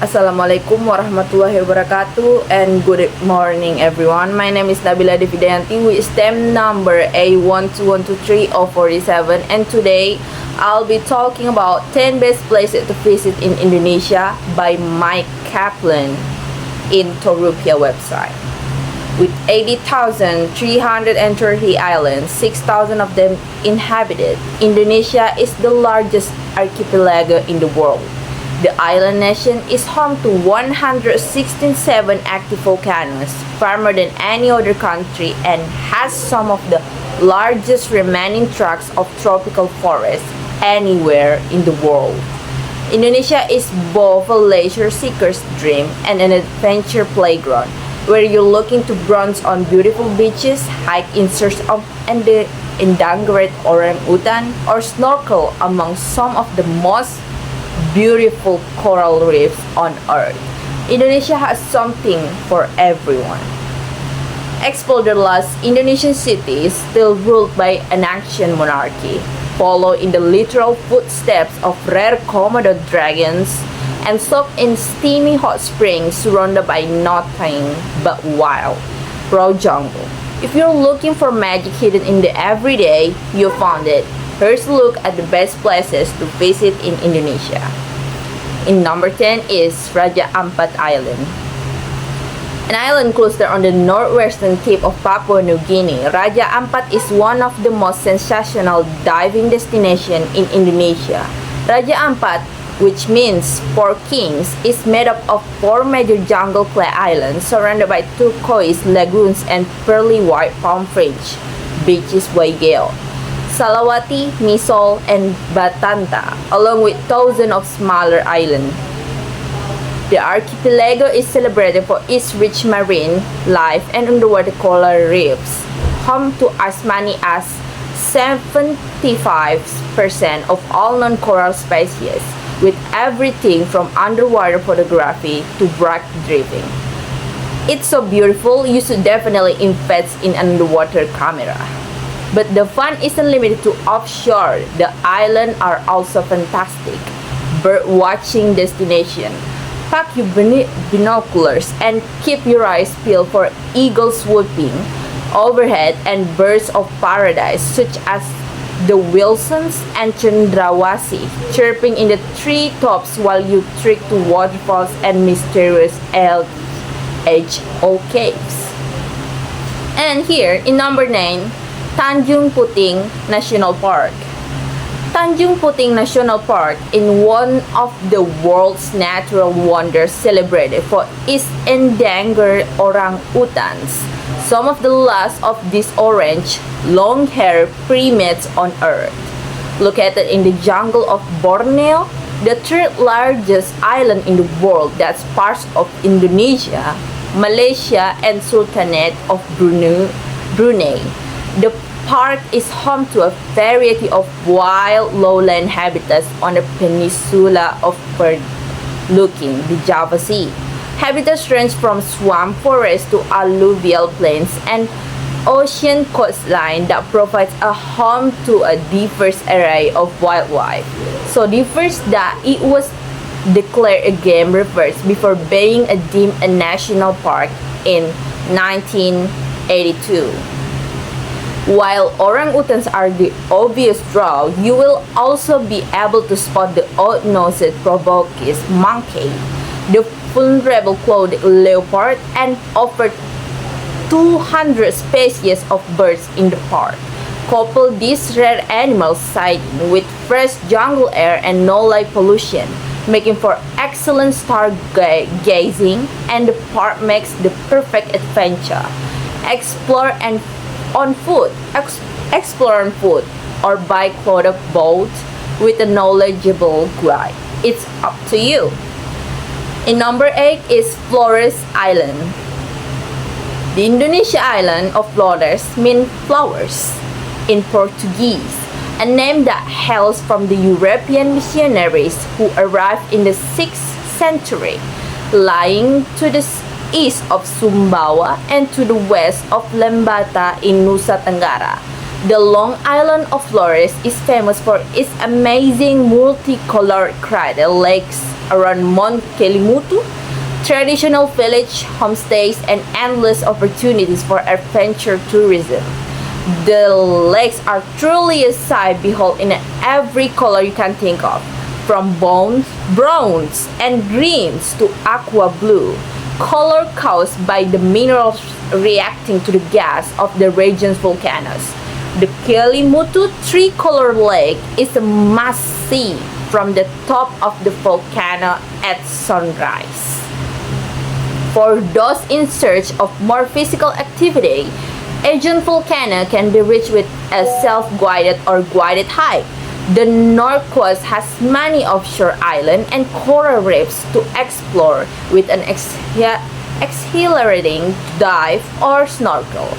Assalamualaikum warahmatullahi wabarakatuh and good morning everyone. My name is Nabila Devidayanti with stamp number A12123-047, and today I'll be talking about 10 best places to visit in Indonesia by Mike Kaplan in Torupia website. With 80,330 islands, 6,000 of them inhabited, Indonesia is the largest archipelago in the world. The island nation is home to 167 active volcanoes, farther than any other country, and has some of the largest remaining tracts of tropical forests anywhere in the world. Indonesia is both a leisure seeker's dream and an adventure playground, where you're looking to browse on beautiful beaches, hike in search of the endangered orangutan, or snorkel among some of the most beautiful coral reefs on earth. Indonesia has something for everyone. Explore the last Indonesian cities still ruled by an ancient monarchy. Follow in the literal footsteps of rare Komodo dragons and soak in steamy hot springs surrounded by nothing but wild, raw jungle. If you're looking for magic hidden in the everyday, you found it. Here's a look at the best places to visit in Indonesia. In number 10 is Raja Ampat Island. An island cluster on the northwestern tip of Papua New Guinea, Raja Ampat is one of the most sensational diving destinations in Indonesia. Raja Ampat, which means four kings, is made up of four major jungle clay islands surrounded by turquoise lagoons and pearly white palm fringe beaches by Gale, Salawati, Misol, and Batanta, along with thousands of smaller islands. The archipelago is celebrated for its rich marine life and underwater coral reefs, home to as many as 75% of all non-coral species, with everything from underwater photography to wreck driving. It's so beautiful, you should definitely invest in an underwater camera. But the fun isn't limited to offshore. The islands are also fantastic bird watching destination. Pack your binoculars and keep your eyes peeled for eagles swooping overhead and birds of paradise such as the Wilsons and Cendrawasih chirping in the treetops while you trek to waterfalls and mysterious LHO caves. And here in number 9, Tanjung Puting National Park. Tanjung Puting National Park is one of the world's natural wonders, celebrated for its endangered orangutans, some of the last of these orange, long-haired primates on Earth. Located in the jungle of Borneo, the third largest island in the world that's part of Indonesia, Malaysia, and Sultanate of Brunei. The park is home to a variety of wild lowland habitats on the peninsula overlooking the Java Sea. Habitats range from swamp forests to alluvial plains and ocean coastline that provides a home to a diverse array of wildlife. So diverse that it was declared a game reserve before being deemed a national park in 1982. While orangutans are the obvious draw, you will also be able to spot the odd-nosed proboscis monkey, the vulnerable clawed leopard, and over 200 species of birds in the park. Couple these rare animals sighting with fresh jungle air and no light pollution, making for excellent stargazing, and the park makes the perfect adventure. Explore on foot or by quad boat with a knowledgeable guide. It's up to you. In number 8 is Flores Island. The Indonesia island of Flores means flowers in Portuguese, a name that hails from the European missionaries who arrived in the 6th century, lying to the east of Sumbawa and to the west of Lembata in Nusa Tenggara. The long island of Flores is famous for its amazing multicolored crater lakes around Mount Kelimutu, traditional village homestays, and endless opportunities for adventure tourism. The lakes are truly a sight behold in every color you can think of, from browns and greens to aqua blue, color caused by the minerals reacting to the gas of the region's volcanoes. The Kelimutu three-color lake is a must-see from the top of the volcano at sunrise. For those in search of more physical activity, Aegean Volcano can be reached with a self-guided or guided hike. The North Coast has many offshore islands and coral reefs to explore with an exhilarating dive or snorkel.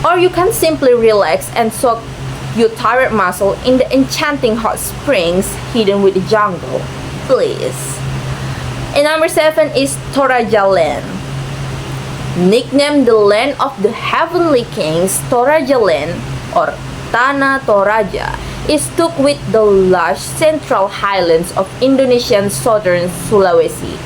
Or you can simply relax and soak your tired muscle in the enchanting hot springs hidden with the jungle. Please. And number 7 is Toraja Land. Nicknamed the land of the heavenly kings, Toraja Land or Tanah Toraja is took with the lush central highlands of Indonesian southern Sulawesi,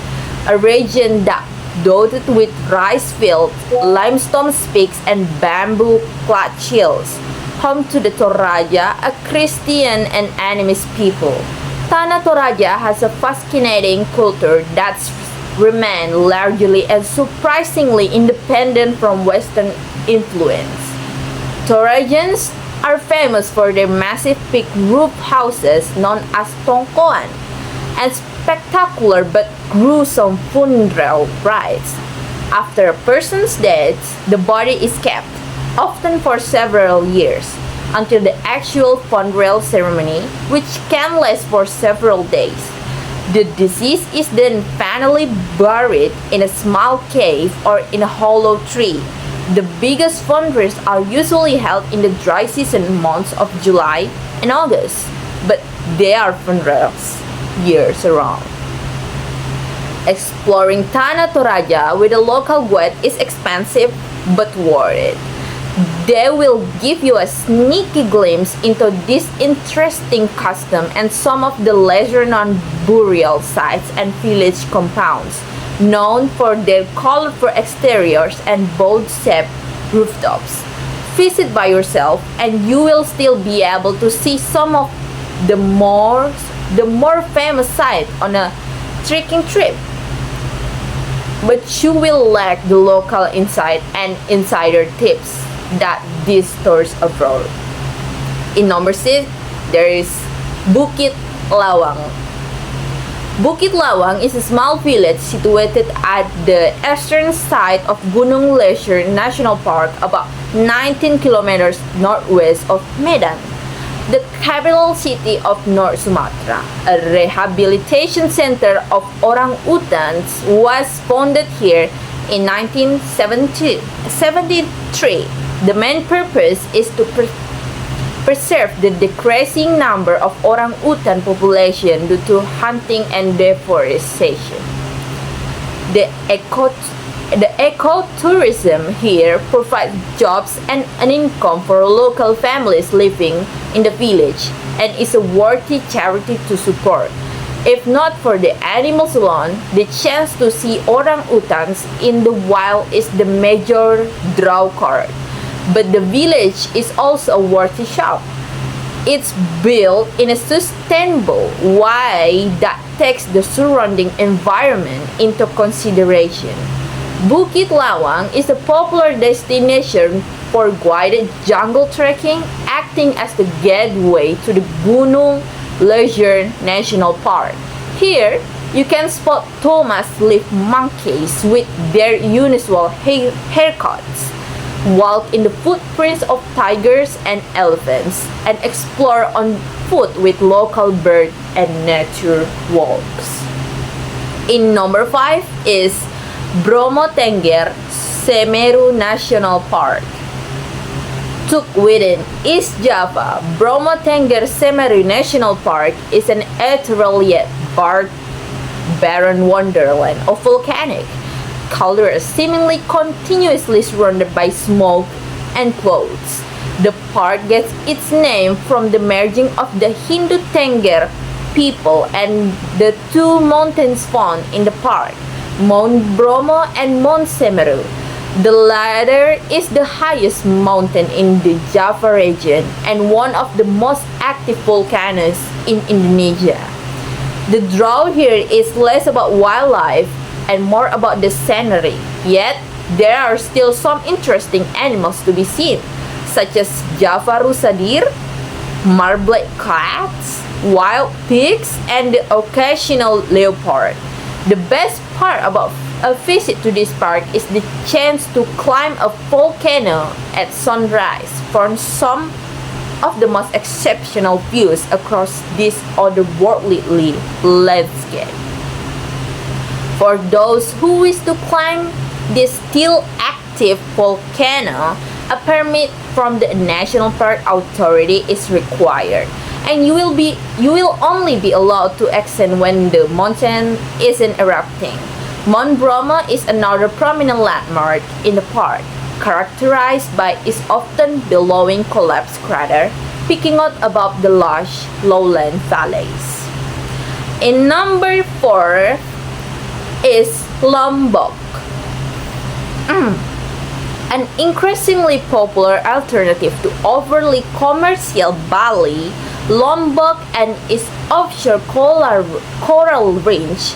a region that dotted with rice fields, limestone peaks, and bamboo-clad hills, home to the Toraja, a Christian and animist people. Tanah Toraja has a fascinating culture that's remained largely and surprisingly independent from Western influence. Torajans are famous for their massive peak roof houses known as tongkoan and spectacular but gruesome funeral rites. After a person's death, the body is kept, often for several years, until the actual funeral ceremony, which can last for several days. The deceased is then finally buried in a small cave or in a hollow tree. The biggest funerals are usually held in the dry season months of July and August, but they are funerals years around. Exploring Tanah Toraja with a local guide is expensive but worth it. They will give you a sneaky glimpse into this interesting custom and some of the lesser-known burial sites and village compounds, known for their colorful exteriors and boat-shaped rooftops. Visit by yourself and you will still be able to see some of the more famous sites on a trekking trip. But you will lack the local insight and insider tips that these tours afford. In number 6, there is Bukit Lawang. Bukit Lawang is a small village situated at the eastern side of Gunung Leuser National Park, about 19 kilometers northwest of Medan, the capital city of North Sumatra. A rehabilitation center of orangutans was founded here in 1973. The main purpose is to preserve the decreasing number of orangutan population due to hunting and deforestation. The ecotourism here provides jobs and an income for local families living in the village and is a worthy charity to support. If not for the animals alone, the chance to see orangutans in the wild is the major draw card. But the village is also a worthy shop. It's built in a sustainable way that takes the surrounding environment into consideration. Bukit Lawang is a popular destination for guided jungle trekking, acting as the gateway to the Gunung Leuser National Park. Here, you can spot Thomas leaf monkeys with their unusual haircuts, walk in the footprints of tigers and elephants, and explore on foot with local bird and nature walks. In number 5 is Bromo Tengger Semeru National Park. Tucked within East Java, Bromo Tengger Semeru National Park is an ethereal yet barren wonderland of volcanic caldera seemingly continuously surrounded by smoke and clouds. The park gets its name from the merging of the Hindu Tengger people and the two mountains found in the park, Mount Bromo and Mount Semeru. The latter is the highest mountain in the Java region and one of the most active volcanoes in Indonesia. The draw here is less about wildlife and more about the scenery, yet there are still some interesting animals to be seen, such as Java rusa deer, marbled cats, wild pigs, and the occasional leopard. The best part about a visit to this park is the chance to climb a volcano at sunrise for some of the most exceptional views across this otherworldly landscape. For those who wish to climb this still active volcano, a permit from the National Park Authority is required, and you will only be allowed to ascend when the mountain isn't erupting. Mount Bromo is another prominent landmark in the park, characterized by its often billowing collapsed crater peeking out above the lush lowland valleys. In number 4 is Lombok. An increasingly popular alternative to overly commercial Bali, Lombok and its offshore coral range,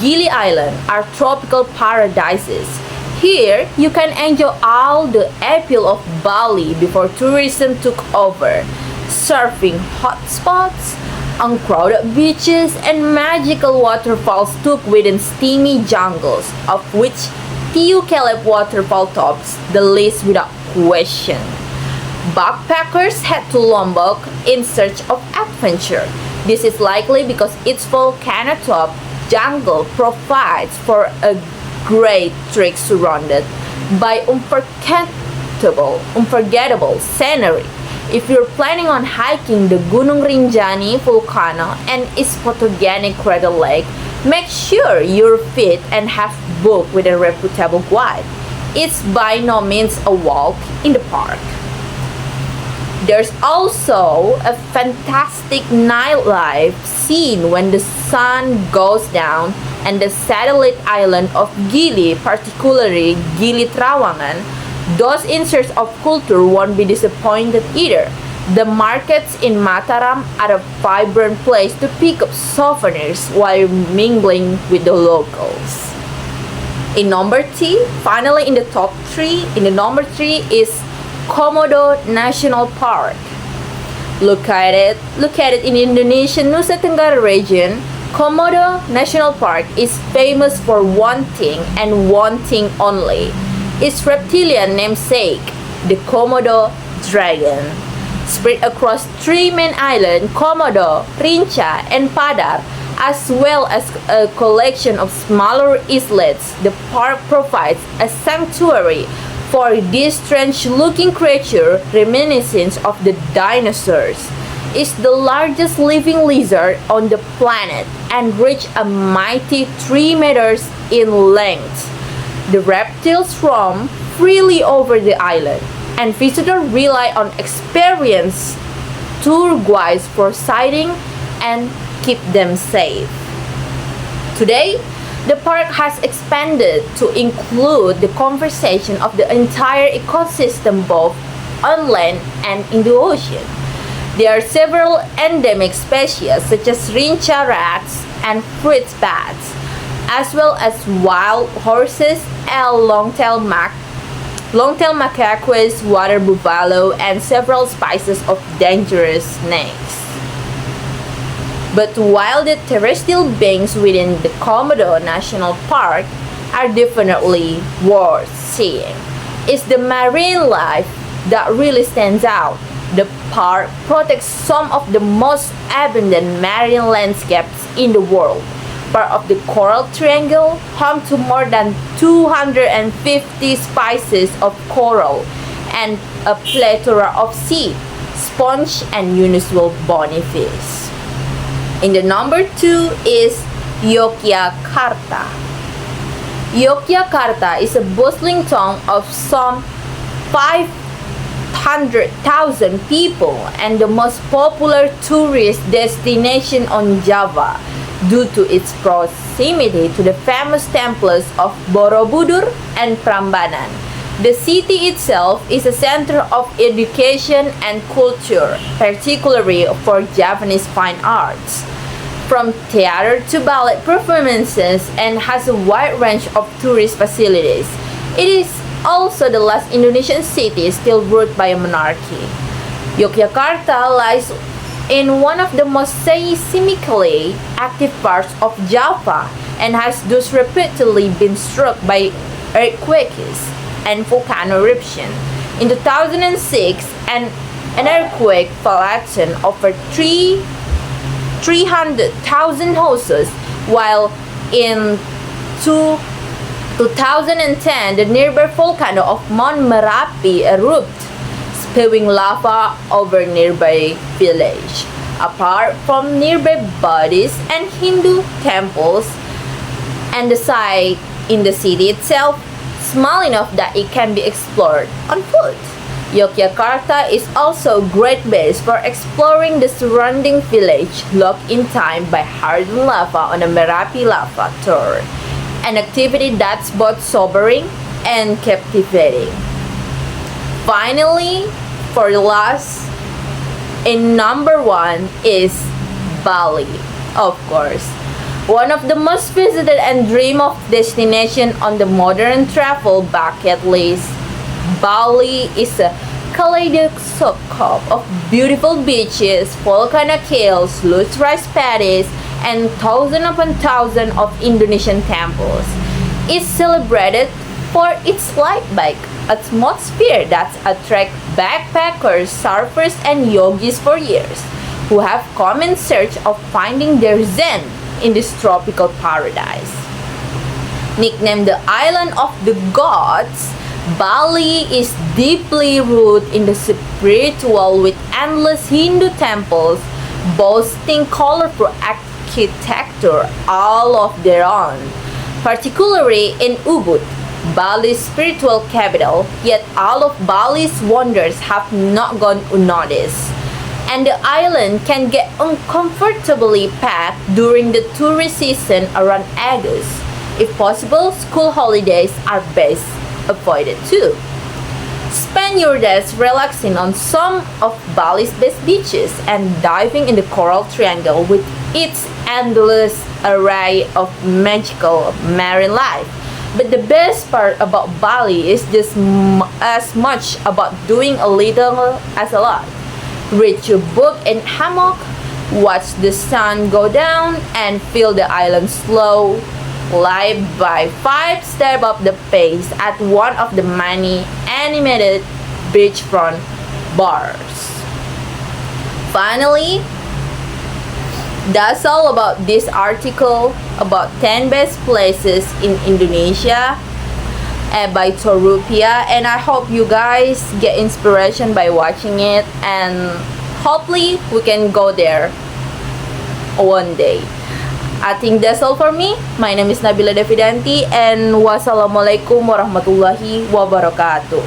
Gili Island, are tropical paradises. Here, you can enjoy all the appeal of Bali before tourism took over. Surfing hotspots, uncrowded beaches, and magical waterfalls tucked within steamy jungles, of which Tiu Keleb waterfall tops the list without question. Backpackers head to Lombok in search of adventure. This is likely because its volcano top jungle provides for a great trek surrounded by unforgettable scenery. If you're planning on hiking the Gunung Rinjani volcano and its photogenic crater lake, make sure you're fit and have booked with a reputable guide. It's by no means a walk in the park. There's also a fantastic nightlife scene when the sun goes down, and the satellite island of Gili, particularly Gili Trawangan, those in search of culture won't be disappointed either. The markets in Mataram are a vibrant place to pick up souvenirs while mingling with the locals. In number 3, finally in the top 3, in the number 3 is Komodo National Park. Located in Indonesian Nusa Tenggara region, Komodo National Park is famous for one thing and one thing only: its reptilian namesake, the Komodo dragon. Spread across 3 main islands, Komodo, Rinca, and Padar, as well as a collection of smaller islets, the park provides a sanctuary for this strange-looking creature reminiscent of the dinosaurs. It's the largest living lizard on the planet and reaches a mighty 3 meters in length. The reptiles roam freely over the island, and visitors rely on experienced tour guides for sighting and keep them safe. Today, the park has expanded to include the conservation of the entire ecosystem both on land and in the ocean. There are several endemic species such as Rinca rats and fruit bats, as well as wild horses and long-tailed macaques, water buffalo, and several species of dangerous snakes. But while the terrestrial beings within the Komodo National Park are definitely worth seeing, it's the marine life that really stands out. The park protects some of the most abundant marine landscapes in the world. Part of the Coral Triangle, home to more than 250 species of coral and a plethora of sea, sponge, and unusual bony fish. In the number 2 is Yogyakarta. Yogyakarta is a bustling town of some 800,000 people and the most popular tourist destination on Java due to its proximity to the famous temples of Borobudur and Prambanan. The city itself is a center of education and culture, particularly for Japanese fine arts, from theater to ballet performances, and has a wide range of tourist facilities. It is also the last Indonesian city still ruled by a monarchy. Yogyakarta lies in one of the most seismically active parts of Java and has thus repeatedly been struck by earthquakes and volcano eruption. In 2006, an earthquake flattened over 300,000 houses, while in 2010, the nearby volcano of Mount Merapi erupted, spewing lava over nearby village. Apart from nearby Buddhist and Hindu temples, and the site in the city itself small enough that it can be explored on foot. Yogyakarta is also a great base for exploring the surrounding village locked in time by hardened lava on a Merapi lava tour, an activity that's both sobering and captivating. Finally, for the last, in number one is Bali, of course. One of the most visited and dream of destination on the modern travel bucket list, Bali is a kaleidoscope of beautiful beaches, volcanic hills, loose rice paddies, and thousands upon thousands of Indonesian temples. It's celebrated for its light bike atmosphere that attracts backpackers, surfers, and yogis for years, who have come in search of finding their zen in this tropical paradise. Nicknamed the Island of the Gods, Bali is deeply rooted in the spiritual with endless Hindu temples boasting colorful architecture all of their own, particularly in Ubud, Bali's spiritual capital, yet all of Bali's wonders have not gone unnoticed, and the island can get uncomfortably packed during the tourist season around August. If possible, school holidays are best avoided too. Spend your days relaxing on some of Bali's best beaches and diving in the Coral Triangle with its endless array of magical marine life. But the best part about Bali is just as much about doing a little as a lot. Read your book in hammock, watch the sun go down, and feel the island slow lie by 5 steps up the pace at one of the many animated beachfront bars. Finally, that's all about this article about 10 best places in Indonesia by Torupia, and I hope you guys get inspiration by watching it, and hopefully we can go there one day. I think that's all for me. My name is Nabila Devidanti, and wassalamualaikum warahmatullahi wabarakatuh.